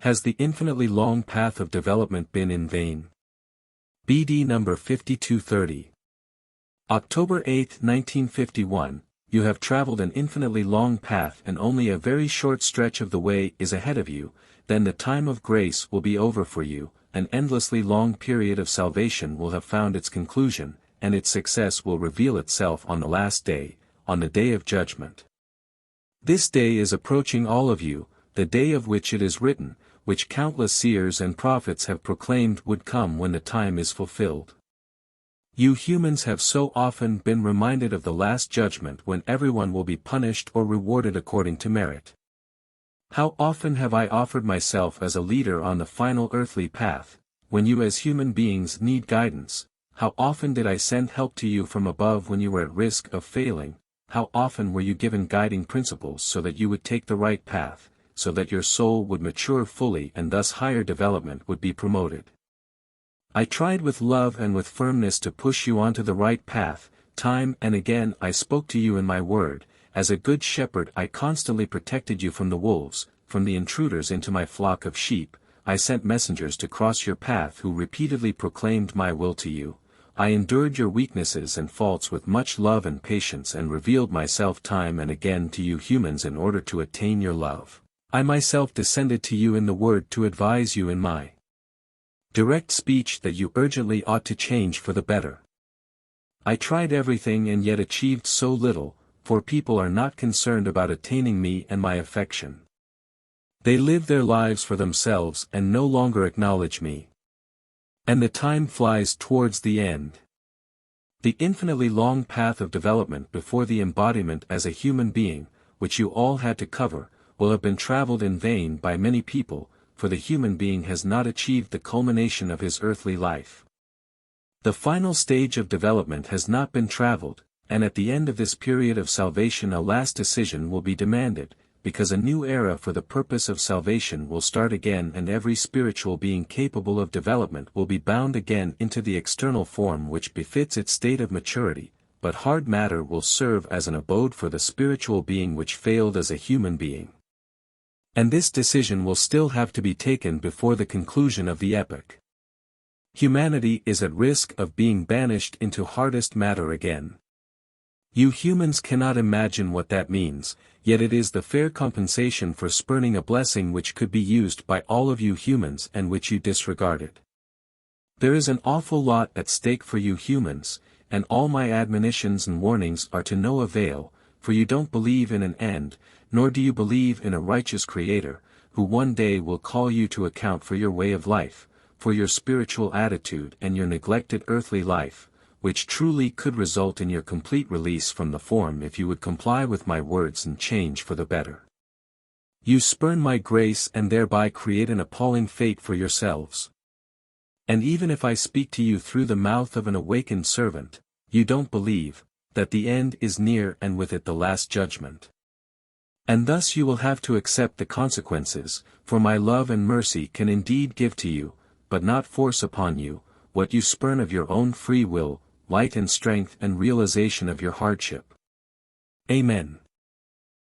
Has the infinitely long path of development been in vain? BD number 5230. October 8, 1951, you have traveled an infinitely long path and only a very short stretch of the way is ahead of you, then the time of grace will be over for you, an endlessly long period of salvation will have found its conclusion, and its success will reveal itself on the last day, on the day of judgment. This day is approaching all of you, the day of which it is written, which countless seers and prophets have proclaimed would come when the time is fulfilled. You humans have so often been reminded of the last judgment when everyone will be punished or rewarded according to merit. How often have I offered myself as a leader on the final earthly path, when you as human beings need guidance? How often did I send help to you from above when you were at risk of failing? How often were you given guiding principles so that you would take the right path, so that your soul would mature fully and thus higher development would be promoted? I tried with love and with firmness to push you onto the right path. Time and again I spoke to you in my word. As a good shepherd I constantly protected you from the wolves, from the intruders into my flock of sheep. I sent messengers to cross your path who repeatedly proclaimed my will to you. I endured your weaknesses and faults with much love and patience and revealed myself time and again to you humans in order to attain your love. I myself descended to you in the word to advise you in my direct speech that you urgently ought to change for the better. I tried everything and yet achieved so little, for people are not concerned about attaining me and my affection. They live their lives for themselves and no longer acknowledge me. And the time flies towards the end. The infinitely long path of development before the embodiment as a human being, which you all had to cover, will have been traveled in vain by many people, for the human being has not achieved the culmination of his earthly life. The final stage of development has not been traveled, and at the end of this period of salvation a last decision will be demanded, because a new era for the purpose of salvation will start again and every spiritual being capable of development will be bound again into the external form which befits its state of maturity, but hard matter will serve as an abode for the spiritual being which failed as a human being. And this decision will still have to be taken before the conclusion of the epoch. Humanity is at risk of being banished into hardest matter again. You humans cannot imagine what that means, yet it is the fair compensation for spurning a blessing which could be used by all of you humans and which you disregarded. There is an awful lot at stake for you humans, and all my admonitions and warnings are to no avail, for you don't believe in an end, nor do you believe in a righteous Creator, who one day will call you to account for your way of life, for your spiritual attitude and your neglected earthly life, which truly could result in your complete release from the form if you would comply with my words and change for the better. You spurn my grace and thereby create an appalling fate for yourselves. And even if I speak to you through the mouth of an awakened servant, you don't believe that the end is near and with it the last judgment. And thus you will have to accept the consequences, for my love and mercy can indeed give to you, but not force upon you, what you spurn of your own free will, light and strength and realization of your hardship. Amen.